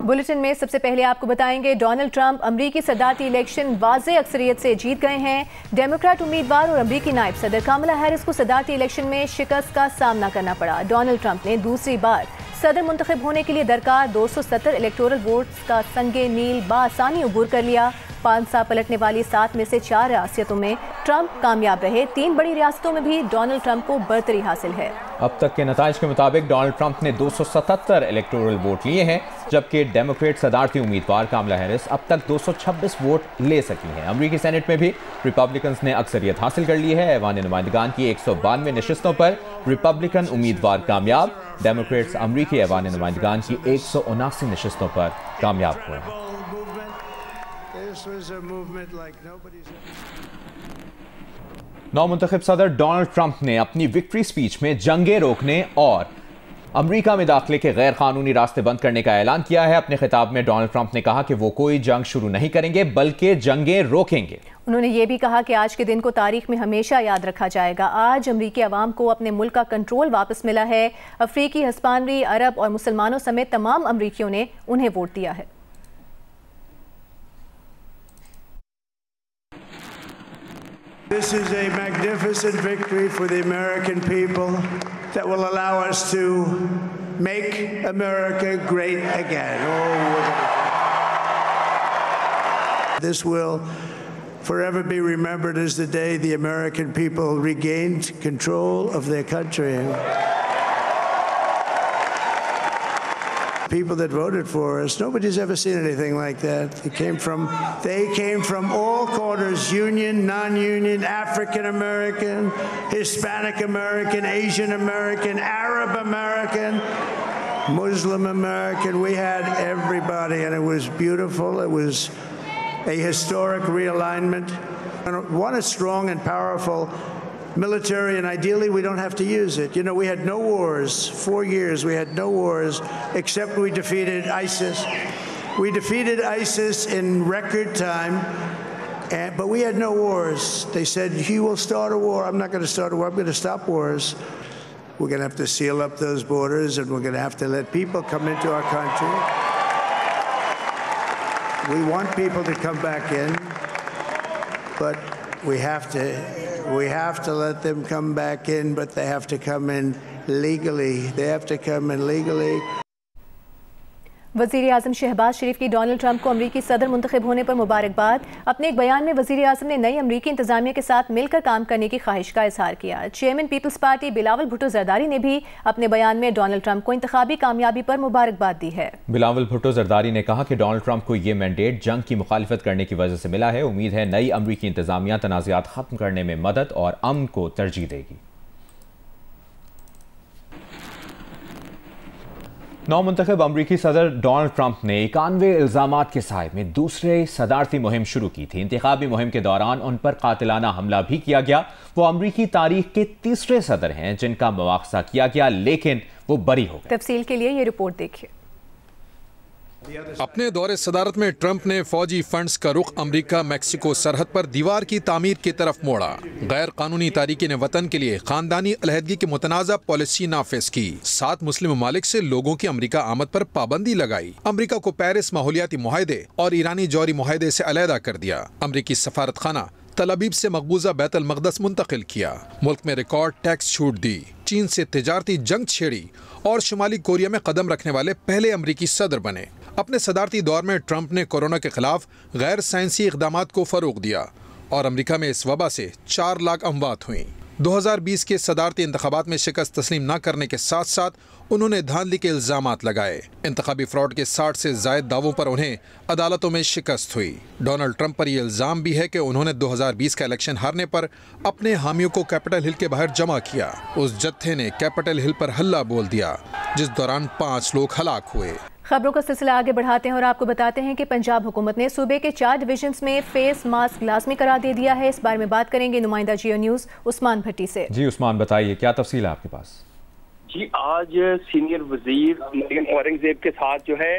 Bulletin में सबसे पहले आपको बताएंगे डोनाल्ड ट्रंप अमरीकी सदारती इलेक्शन वाज़े अक्सरियत से जीत गए हैं। डेमोक्रेट उम्मीदवार और अमरीकी नायब सदर कमला हैरिस को सदारती इलेक्शन में शिकस्त का सामना करना पड़ा। डोनाल्ड ट्रंप ने दूसरी बार सदर मुंतखब होने के लिए दरकार 270 इलेक्टोरल वोट्स का संगे नील बासानी अबूर कर लिया। 5 साल पलटने वाली 7 में से 4 रियासतों में ट्रंप कामयाब रहे। 3 बड़ी रियासतों में भी डोनाल्ड ट्रंप को बरतरी हासिल है। अब तक के नताइज के मुताबिक डोनाल्ड ट्रंप ने 277 इलेक्टोरल वोट लिए हैं, जबकि डेमोक्रेट सदारती उम्मीदवार कमला हैरिस अब तक 226 वोट ले सकी हैं। अमरीकी सेनेट में भी रिपब्लिकन्स ने अक्सरियत हासिल कर ली है। ऐवान नुमाइंदगान की 192 नशिस्तों पर रिपब्लिकन उम्मीदवार कामयाब। डेमोक्रेट्स अमरीकी ऐवान नुमाइंदगान की 179 नशिस्तों पर कामयाब हुए हैं। नौमुंतखब सदर डोनाल्ड ट्रंप ने अपनी विक्ट्री स्पीच में जंगें रोकने और अमरीका में दाखिले के गैर कानूनी रास्ते बंद करने का ऐलान किया है। अपने खिताब में डोनाल्ड ट्रंप ने कहा कि वो कोई जंग शुरू नहीं करेंगे बल्कि जंगें रोकेंगे। उन्होंने ये भी कहा कि आज के दिन को तारीख में हमेशा याद रखा जाएगा। आज अमरीकी अवाम को अपने मुल्क का कंट्रोल वापस मिला है। अफ्रीकी, हिस्पानिक, अरब और मुसलमानों समेत तमाम अमरीकियों ने उन्हें वोट दिया है। This is a magnificent victory for the American people that will allow us to make America great again. This will forever be remembered as the day the American people regained control of their country. People that voted for us, nobody's ever seen anything like that. They came from all corners, union, non-union, African American, Hispanic American, Asian American, Arab American, Muslim American. We had everybody, and it was beautiful. It was a historic realignment. One is strong and powerful military, and ideally we don't have to use it. You know, we had no wars. 4 years we had no wars, except we defeated ISIS. We defeated ISIS in record time, but we had no wars. They said, you will start a war. I'm not going to start a war. I'm going to stop wars. We're going to have to seal up those borders, and we're going to have to let people come into our country. We want people to come back in, but we have to let them come back in, but they have to come in legally. They have to come in legally. वज़ीर आज़म शहबाज शरीफ की Donald Trump को अमरीकी सदर मुंतखब होने पर मुबारकबाद। अपने एक बयान में वज़ीर आज़म ने नई अमरीकी इंतजामिया के साथ मिलकर काम करने की ख्वाहिश का इजहार किया। Chairman Peoples Party Bilawal Bhutto Zardari ने भी अपने बयान में डोनाल्ड ट्रंप को इंतखाबी कामयाबी पर मुबारकबाद दी है। बिलावल भुट्टो जरदारी ने कहा कि डोनाल्ड ट्रंप को यह मैंडेट जंग की मुखालिफत करने की वजह से मिला है। उम्मीद है नई अमरीकी इंतजामिया तनाज़ात खत्म करने में मदद और अमन को तरजीह देगी। नौमुंतखब अमरीकी सदर डोनाल्ड ट्रंप ने 91 इल्जामात के साए में दूसरे सदारती मुहिम शुरू की थी। इंतखाबी मुहिम के दौरान उन पर कातिलाना हमला भी किया गया। वो अमरीकी तारीख के तीसरे सदर हैं जिनका मुआखजा किया गया, लेकिन वो बरी हो गए। तफसील के लिए ये रिपोर्ट देखिए। अपने दौरे सदारत में ट्रंप ने फौजी फंड्स का रुख अमेरिका मैक्सिको सरहद पर दीवार की तामीर की तरफ मोड़ा। गैर कानूनी तारीकीन वतन के लिए खानदानी अलहदगी की मुतनाज़ा पॉलिसी नाफिज की। 7 मुस्लिम ममालिक से लोगों की अमेरिका आमद पर पाबंदी लगाई। अमेरिका को पेरिस माहौलियाती मुआहदे और ईरानी जौहरी मुआहदे से अलहदा कर दिया। अमेरिकी सफारत खाना तल अबीब से मकबूजा बैतुल मक़दस मुंतकिल किया। मुल्क में रिकॉर्ड टैक्स छूट दी। चीन से तिजारती जंग छेड़ी और शुमाली कोरिया में कदम रखने वाले पहले अमरीकी सदर बने। अपने सदारती दौर में ट्रंप ने कोरोना के खिलाफ गैर साइंसी इक़दामात को फ़रोग़ दिया और अमेरिका में इस वबा से 4 लाख अमवात हुई। 2020 के सदारती इंतखाबात में शिकस्त तस्लीम न करने के साथ साथ उन्होंने धांधली के इल्जामात लगाए। इंतखाबी फ्रॉड के 60 से ज़ायद दावों पर उन्हें अदालतों में शिकस्त हुई। डोनाल्ड ट्रंप पर यह इल्ज़ाम भी है कि उन्होंने 2020 का इलेक्शन हारने पर अपने हामियों को कैपिटल हिल के बाहर जमा किया। उस जत्थे ने कैपिटल हिल पर हल्ला बोल दिया, जिस दौरान 5 लोग हलाक हुए। खबरों का सिलसिला आगे बढ़ाते हैं और आपको बताते हैं कि पंजाब हुकूमत ने सूबे के 4 डिवीजन्स में फेस मास्क लाजमी करार दे दिया है। इस बारे में बात करेंगे नुमाइंदा जियो न्यूज़ उस्मान भट्टी से। जी उस्मान, बताइए क्या तफसील है आपके पास? जी, आज सीनियर वजीर मरियम औरंगजेब के साथ जो है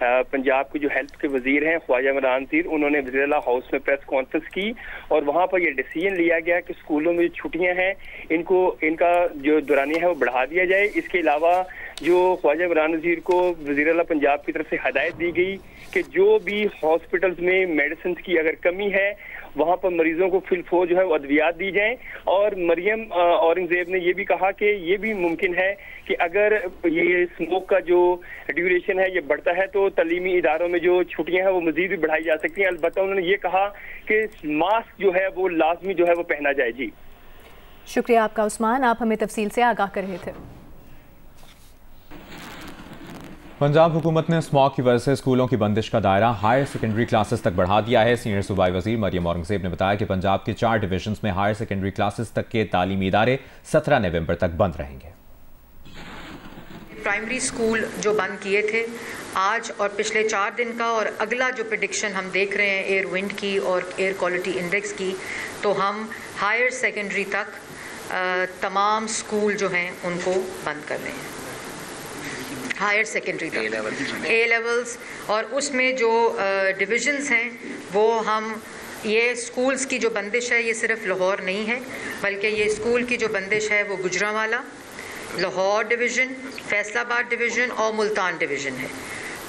पंजाब के जो हेल्थ के वजीर हैं ख्वाजा इमरान ज़ीर, उन्होंने वज़ीर-ए-आला हाउस में प्रेस कॉन्फ्रेंस की और वहाँ पर यह डिसीजन लिया गया कि स्कूलों में जो छुट्टियाँ हैं इनका जो दौरानिया है वो बढ़ा दिया जाए। इसके अलावा जो ख्वाजा इमरान नज़ीर को वज़ीर आला पंजाब की तरफ से हदायत दी गई कि जो भी हॉस्पिटल्स में मेडिसिन की अगर कमी है वहाँ पर मरीजों को फिलफो जो है वो अद्वियात दी जाएं। और मरियम औरंगजेब ने ये भी कहा कि ये भी मुमकिन है कि अगर ये स्मोक का जो ड्यूरेशन है ये बढ़ता है तो तालीमी इदारों में जो छुट्टियां हैं वो मजीद भी बढ़ाई जा सकती हैं। अलबत्ता उन्होंने ये कहा कि मास्क जो है वो लाजमी जो है वो पहना जाए। जी शुक्रिया आपका उस्मान, आप हमें तफसील से आगाह कर रहे थे। पंजाब हुकूमत ने स्मॉग की वजह से स्कूलों की बंदिश का दायरा हायर सेकेंडरी क्लासेस तक बढ़ा दिया है। सीनियर सूबाई वजीर मरियम औरंगजेब ने बताया कि पंजाब के 4 डिवीजन्स में हायर सेकेंडरी क्लासेस तक के तालीमी इदारे 17 नवंबर तक बंद रहेंगे। प्राइमरी स्कूल जो बंद किए थे आज और पिछले 4 दिन का और अगला जो प्रेडिक्शन हम देख रहे हैं एयर विंड की और एयर क्वालिटी इंडेक्स की, तो हम हायर सेकेंडरी तक तमाम स्कूल जो हैं उनको बंद कर रहे हैं। हायर सेकेंडरी तक ए लेवल्स और उसमें जो डिविजन्स हैं वो हम ये स्कूल्स की जो बंदिश है ये सिर्फ लाहौर नहीं है बल्कि ये स्कूल की जो बंदिश है वो गुजरांवाला, लाहौर डिवीज़न, फैसलाबाद डिवीज़न और मुल्तान डिवीज़न है।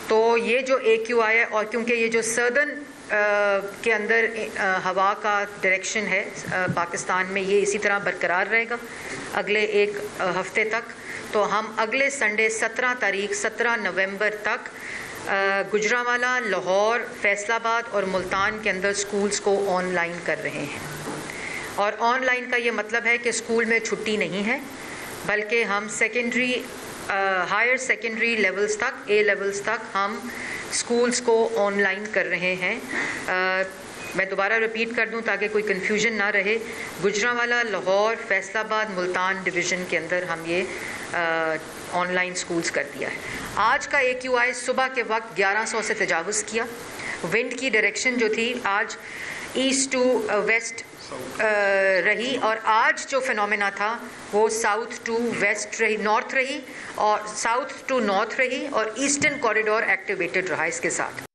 तो ये जो AQI है और क्योंकि ये जो सर्दन के अंदर हवा का डायरेक्शन है पाकिस्तान में ये इसी तरह बरकरार रहेगा अगले एक हफ्ते तक, तो हम अगले संडे 17 नवंबर तक गुजरांवाला, लाहौर, फैसलाबाद और मुल्तान के अंदर स्कूल्स को ऑनलाइन कर रहे हैं। और ऑनलाइन का ये मतलब है कि स्कूल में छुट्टी नहीं है बल्कि हम सेकेंडरी हायर सेकेंडरी लेवल्स तक A लेवल्स तक हम स्कूल्स को ऑनलाइन कर रहे हैं। मैं दोबारा रिपीट कर दूं ताकि कोई कन्फ्यूजन ना रहे। गुजरांवाला, लाहौर, फैसलाबाद, मुल्तान डिवीज़न के अंदर हम ये ऑनलाइन स्कूल्स कर दिया है। आज का AQI सुबह के वक्त 1100 से तजावुज़ किया। विंड की डायरेक्शन जो थी आज ईस्ट टू वेस्ट रही और आज जो फिनोमेना था वो साउथ टू वेस्ट रही, नॉर्थ रही और साउथ टू नॉर्थ रही और ईस्टर्न कॉरिडोर एक्टिवेटेड रहा इसके साथ।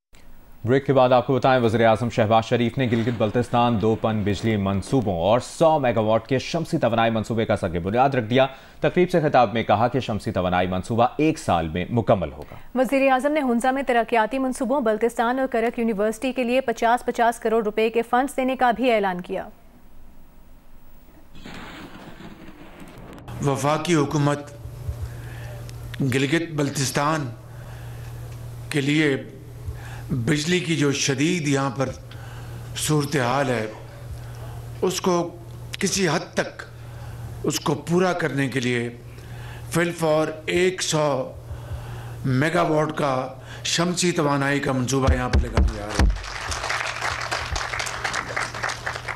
ब्रेक के बाद आपको बताएं वज़ीर आज़म शहबाज शरीफ ने गिलगित बल्तिस्तान 2 पन बिजली मंसूबों और 100 मेगावाट के शमसी तवानाई मंसूबे का सर बुनियाद रख दिया। तकरीब से खिताब में कहा कि शमसी तवानाई मंसूबा 1 साल में मुकम्मल होगा। वज़ीर आज़म ने हुंजा में तरक्याती मंसूबों बल्तिस्तान और करक यूनिवर्सिटी के लिए 50-50 करोड़ रुपए के फंड्स देने का भी ऐलान किया। वफाकी हुकूमत गिलगित बल्तिस्तान के लिए बिजली की जो शदीद यहाँ पर सूरत हाल है उसको किसी हद तक उसको पूरा करने के लिए फिलफौर 100 मेगावाट का शमसी तवानाई का मंसूबा यहाँ पर लगा दिया है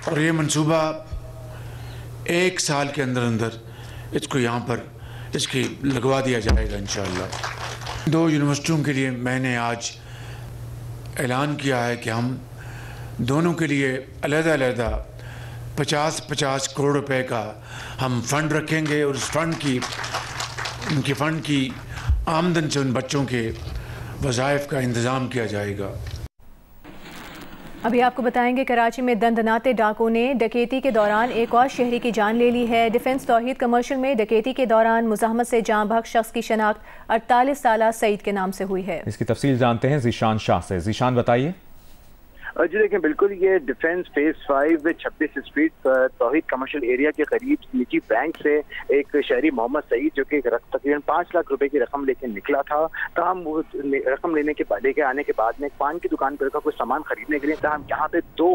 और ये मंसूबा 1 साल के अंदर अंदर इसको यहाँ पर इसकी लगवा दिया जाएगा इंशाअल्लाह। 2 यूनिवर्सिटियों के लिए मैंने आज ऐलान किया है कि हम दोनों के लिए अलग-अलग 50-50 करोड़ रुपए का हम फ़ंड रखेंगे और उस उनकी फ़ंड की आमदन से उन बच्चों के वज़ाइफ का इंतज़ाम किया जाएगा। अभी आपको बताएंगे कराची में दंदनाते डाकुओं ने डकैती के दौरान एक और शहरी की जान ले ली है। डिफेंस तौहीद कमर्शियल में डकैती के दौरान मुज़ाहमत से जाँ बहक शख्स की शनाख्त 48 साला सईद के नाम से हुई है। इसकी तफसील जानते हैं जीशान शाह से। जीशान बताइए। जी देखें, बिल्कुल ये defence phase 5 26 street Tauheed commercial area के करीब निजी बैंक से एक शहरी मोहम्मद सईद जो कि तकरीबन 5 लाख रुपए की रकम लेके निकला था। तमाम रकम लेके आने के बाद में पान की दुकान पर कुछ सामान खरीदने के लिए तमाम यहाँ पे 2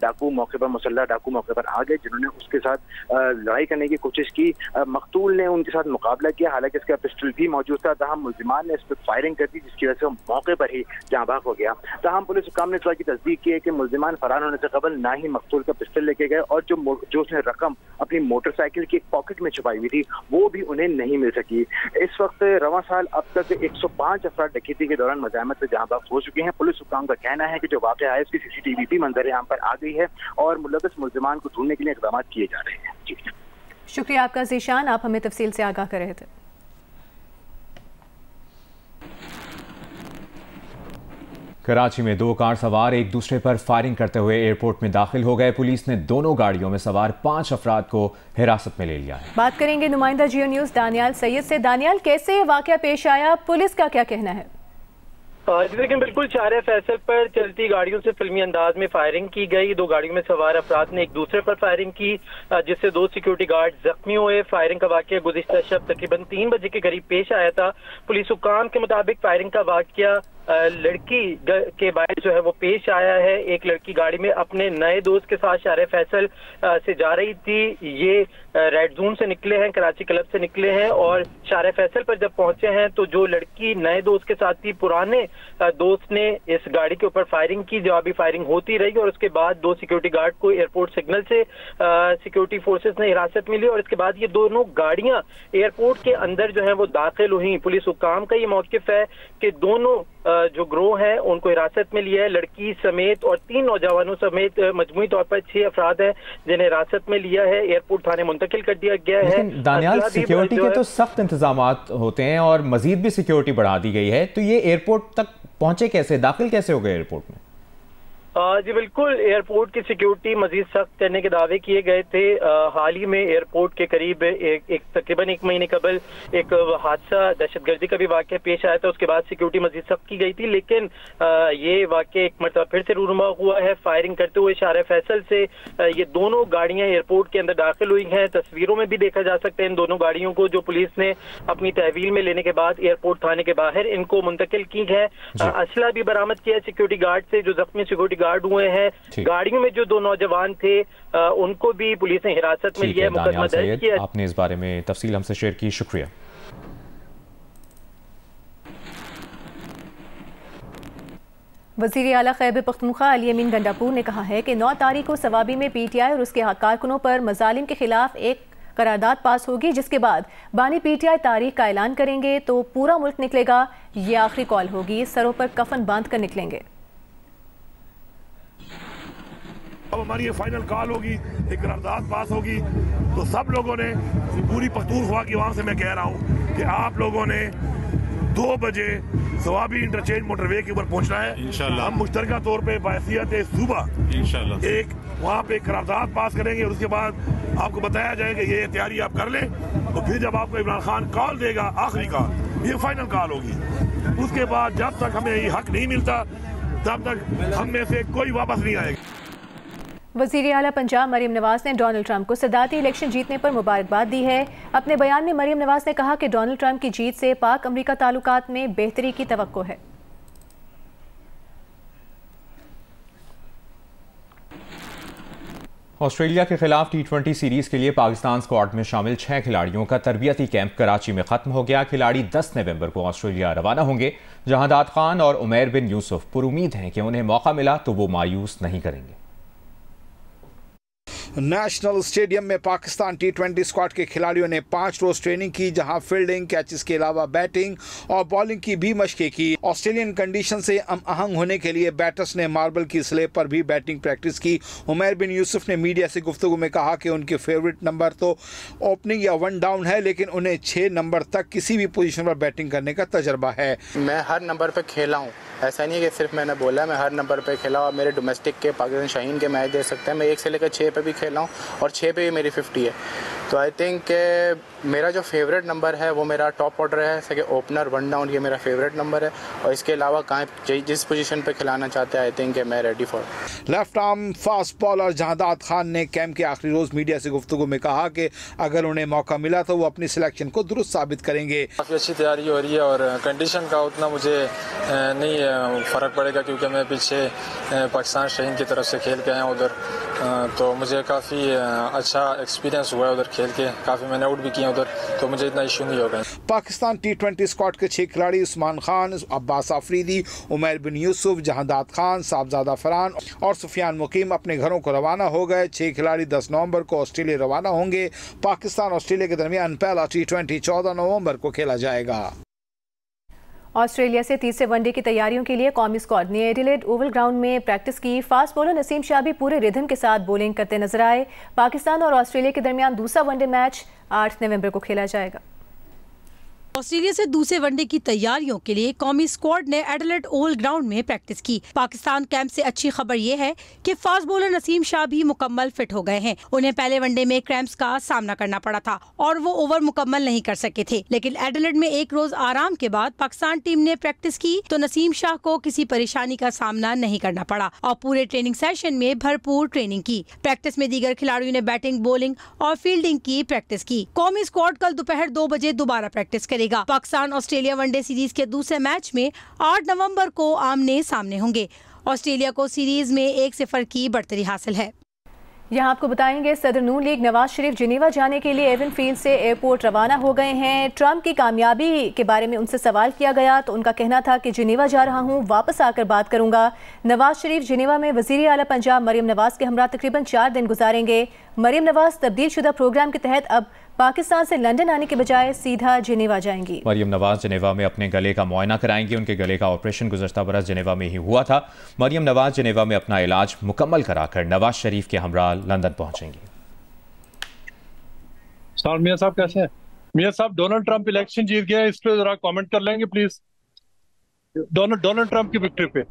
डाकू मौके पर मुसल्लह डाकू मौके पर आ गए जिन्होंने उसके साथ लड़ाई करने की कोशिश की। मकतूल ने उनके साथ मुकाबला किया, हालांकि इसका पिस्टल भी मौजूद था। तमाम मुलजिमान ने इस पर फायरिंग कर दी जिसकी वजह से मौके पर ही जाँ बहक हो गया। तमाम पुलिस हुकाम ने इस की तस्दीक की है कि मुल्जिमान फरार होने से कबल ना ही मकतूल का पिस्टल लेके गए और जो उसने रकम अपनी मोटरसाइकिल की एक पॉकेट में छुपाई हुई थी वो भी उन्हें नहीं मिल सकी। इस वक्त रवां साल अब तक 105 अफराद डकैती के दौरान मज़ाहमत से जहाँ बहक हो चुके हैं। पुलिस हुकाम का कहना है कि जो वाक़या है इसकी CCTV भी मंजर आम पर आ गई है और मुलव्वस मुल्जिमान को ढूंढने के लिए इक़दाम किए जा रहे हैं। जी शुक्रिया आपका ज़ीशान, आप हमें तफसील से आगाह कर रहे थे। कराची में 2 कार सवार एक दूसरे पर फायरिंग करते हुए एयरपोर्ट में दाखिल हो गए। पुलिस ने दोनों गाड़ियों में सवार 5 अफराद को हिरासत में ले लिया है। बात करेंगे नुमाइंदा जियो न्यूज़ दानियाल सैयद से। दानियाल, कैसे ये वाकया पेश आया, पुलिस का क्या कहना है? लेकिन बिल्कुल शारे फैसल पर चलती गाड़ियों से फिल्मी अंदाज में फायरिंग की गई। 2 गाड़ियों में सवार अफराद ने एक दूसरे पर फायरिंग की, जिससे 2 सिक्योरिटी गार्ड जख्मी हुए। फायरिंग का वाकया गुज़िश्ता शब तकरीबन 3 बजे के करीब पेश आया था। पुलिस हुक्काम के मुताबिक फायरिंग का वाकया लड़की के बाहर जो है वो पेश आया है। एक लड़की गाड़ी में अपने नए दोस्त के साथ शारे फैसल से जा रही थी। ये रेड जोन से निकले हैं, कराची क्लब से निकले हैं और शारे फैसल पर जब पहुंचे हैं तो जो लड़की नए दोस्त के साथ थी, पुराने दोस्त ने इस गाड़ी के ऊपर फायरिंग की। जवाबी फायरिंग होती रही और उसके बाद 2 सिक्योरिटी गार्ड को एयरपोर्ट सिग्नल से सिक्योरिटी फोर्सेस ने हिरासत में ली और इसके बाद ये दोनों गाड़ियां एयरपोर्ट के अंदर जो है वो दाखिल हुई। पुलिस हुक्काम का ये मौकिफ है कि दोनों जो ग्रोह है उनको हिरासत में लिया है। लड़की समेत और 3 नौजवानों समेत मजमूई तौर पर 6 अफराद हैं जिन्हें हिरासत में लिया है, एयरपोर्ट थाने मुंतकिल कर दिया गया है। दानियाल, सिक्योरिटी के तो सख्त इंतजामात होते हैं और मजीद भी सिक्योरिटी बढ़ा दी गई है, तो ये एयरपोर्ट तक पहुंचे कैसे, दाखिल कैसे हो गए एयरपोर्ट में? जी बिल्कुल, एयरपोर्ट की सिक्योरिटी मजीद सख्त करने के दावे किए गए थे। हाल ही में एयरपोर्ट के करीब तकरीबन 1 महीने कबल एक हादसा, दहशतगर्दी का भी वाकया पेश आया था। उसके बाद सिक्योरिटी मजीद सख्त की गई थी, लेकिन ये वाकया एक मरतबा फिर से रूनुमा हुआ है। फायरिंग करते हुए शारे फैसल से ये दोनों गाड़ियां एयरपोर्ट के अंदर दाखिल हुई हैं। तस्वीरों में भी देखा जा सकता है इन दोनों गाड़ियों को, जो पुलिस ने अपनी तहवील में लेने के बाद एयरपोर्ट थाने के बाहर इनको मुंतकिल की है। असला भी बरामद किया है सिक्योरिटी गार्ड से, जो जख्मी सिक्योरिटी गार्ड हुए हैं। गाड़ियों में जो 2 नौजवान थे उनको भी पुलिस ने हिरासत में लिया है, मुकदमा दर्ज किया। आपने इस बारे में तफसील हमसे शेयर की, शुक्रिया। वज़ीर आला खैबर पख्तूनख्वा अली अमीन गंडापुर ने कहा है कि 9 तारीख को सवाबी में PTI और उसके कारकुनों पर मजालिम के खिलाफ एक करारदाद पास होगी, जिसके बाद बानी PTI तारीख का ऐलान करेंगे तो पूरा मुल्क निकलेगा। ये आखिरी कॉल होगी, सरों पर कफन बांध कर निकलेंगे। अब हमारी ये फाइनल कॉल होगी, एक करारदाद पास होगी, तो सब लोगों ने, पूरी पख्तूनख्वा की आवाम से मैं कह रहा हूँ कि आप लोगों ने 2 बजे सवाबी इंटरचेंज मोटरवे के ऊपर पहुंचना है इंशाल्लाह। हम मुश्तरका तौर पे बायसियत सुबह इंशाल्लाह एक वहाँ पे करारदाद पास करेंगे और उसके बाद आपको बताया जाएगा ये तैयारी आप कर लें। तो फिर जब आपको इमरान खान कॉल देगा, आखिरी कॉल, ये फाइनल कॉल होगी। उसके बाद जब तक हमें ये हक नहीं मिलता तब तक हम में से कोई वापस नहीं आएगा। वज़ीर आला पंजाब मरीम नवाज ने डोनाल्ड ट्रंप को सदारती इलेक्शन जीतने पर मुबारकबाद दी है। अपने बयान में मरीम नवाज ने कहा कि डोनाल्ड ट्रंप की जीत से पाक अमरीका ताल्लुकात में बेहतरी की तवक्को है। ऑस्ट्रेलिया के खिलाफ T20 सीरीज के लिए पाकिस्तान स्क्वाड में शामिल 6 खिलाड़ियों का तरबियती कैंप कराची में खत्म हो गया। खिलाड़ी 10 नवंबर को ऑस्ट्रेलिया रवाना होंगे। जहादात खान और उमैर बिन यूसुफ पुरुमीद हैं कि उन्हें मौका मिला तो वो मायूस नहीं करेंगे। नेशनल स्टेडियम में पाकिस्तान T20 स्क्वाड के खिलाड़ियों ने 5 रोज ट्रेनिंग की, जहां फील्डिंग, कैचेस के अलावा बैटिंग और बॉलिंग की भी मशकें की। ऑस्ट्रेलियन कंडीशन से आहंग होने के लिए बैटर्स ने मार्बल की स्लेब पर भी बैटिंग प्रैक्टिस की। उमैर बिन यूसुफ ने मीडिया से गुफ्तगू में कहा कि उनके फेवरेट नंबर तो ओपनिंग या 1 डाउन है, लेकिन उन्हें 6 नंबर तक किसी भी पोजीशन पर बैटिंग करने का तजर्बा है। मैं हर नंबर पर खेला हूँ, ऐसा नहीं है कि सिर्फ मैंने बोला, मैं हर नंबर पर खेला और मेरे डोमेस्टिक के पाकिस्तान शाहीन के मैच दे सकते हैं। मैं 1 से लेकर 6 पे भी खेला हूँ और 6 पे भी मेरी 50 है। तो आई थिंक मेरा जो फेवरेट नंबर है वो मेरा टॉप ऑर्डर है, जैसे कि ओपनर, 1 डाउन, ये मेरा फेवरेट नंबर है। और इसके अलावा कहाँ जिस पोजीशन पे खिलाना चाहते हैं आई थिंक मैं ready for. Left arm fast bowler Jahadat Khan ने कैंप के आखिरी रोज मीडिया से गुफ्तगू में कहा कि अगर उन्हें मौका मिला तो वो अपनी सिलेक्शन को दुरुस्त साबित करेंगे। काफ़ी अच्छी तैयारी हो रही है और कंडीशन का उतना मुझे नहीं फ़र्क पड़ेगा, क्योंकि मैं पीछे पाकिस्तान शाहीन की तरफ से खेल के आया उधर, तो मुझे काफ़ी अच्छा एक्सपीरियंस हुआ है उधर खेल के। काफ़ी मैंने आउट भी किया उधर, तो मुझे इतना इशू नहीं होगा। पाकिस्तान T20 स्क्वाड के 6 खिलाड़ी उस्मान खान, अब्बास आफरीदी, उमैर बिन यूसुफ, जहादात खान, साहबजादा फरहान और सुफियान मुकीम अपने घरों को रवाना हो गए। 6 खिलाड़ी 10 नवंबर को ऑस्ट्रेलिया रवाना होंगे। पाकिस्तान ऑस्ट्रेलिया के दरमियान पहला T20 14 नवंबर को खेला जाएगा। ऑस्ट्रेलिया से तीसरे वनडे की तैयारियों के लिए कौमी स्क्वाड ने एडिलेड ओवल ग्राउंड में प्रैक्टिस की। फास्ट बॉलर नसीम शाह भी पूरे रिदम के साथ बॉलिंग करते नजर आए। पाकिस्तान और ऑस्ट्रेलिया के दरमियान दूसरा वनडे मैच 8 नवंबर को खेला जाएगा। ऑस्ट्रेलिया से दूसरे वनडे की तैयारियों के लिए कौमी स्क्वाड ने एडिलेड ओवल ग्राउंड में प्रैक्टिस की। पाकिस्तान कैंप से अच्छी खबर ये है कि फास्ट बॉलर नसीम शाह भी मुकम्मल फिट हो गए हैं। उन्हें पहले वनडे में क्रैम्प्स का सामना करना पड़ा था और वो ओवर मुकम्मल नहीं कर सके थे, लेकिन एडिलेड में एक रोज आराम के बाद पाकिस्तान टीम ने प्रैक्टिस की तो नसीम शाह को किसी परेशानी का सामना नहीं करना पड़ा और पूरे ट्रेनिंग सेशन में भरपूर ट्रेनिंग की। प्रैक्टिस में दीगर खिलाड़ियों ने बैटिंग, बॉलिंग और फील्डिंग की प्रैक्टिस की। कौमी स्क्वाड कल दोपहर 2 बजे दोबारा प्रैक्टिस करेगा। पाकिस्तान ऑस्ट्रेलिया वनडे सीरीज के दूसरे मैच में 8 नवंबर को आमने सामने होंगे। ऑस्ट्रेलिया को सीरीज में 1-0 की बढ़तरी हासिल है। यहाँ आपको बताएंगे सदर नून लीग नवाज शरीफ जिनेवा जाने के लिए एवन फील्ड से एयरपोर्ट रवाना हो गए हैं। ट्रंप की कामयाबी के बारे में उनसे सवाल किया गया तो उनका कहना था कि जिनेवा जा रहा हूँ, वापस आकर बात करूंगा। नवाज शरीफ जिनेवा में वजीर आला पंजाब मरियम नवाज के हमरा तकरीबन 4 दिन गुजारेंगे। मरियम नवाज तब्दील शुदा प्रोग्राम के तहत अब पाकिस्तान से लंदन आने के बजाय सीधा जिनेवा जाएंगी। मरियम नवाज जिनेवा में अपने गले का मुआयना कराएंगी। उनके गले का ऑपरेशन गुज़श्ता बरस जिनेवा में ही हुआ था। मरियम नवाज जिनेवा में अपना इलाज मुकम्मल कराकर नवाज शरीफ के हमरा लंदन पहुंचेंगी। मियां साहब कैसे हैं? मियां साहब, डोनाल्ड ट्रंप इलेक्शन जीत गया, इस पे जरा कमेंट कर लेंगे प्लीज, डोनाल्ड ट्रंप की विक्ट्री पे।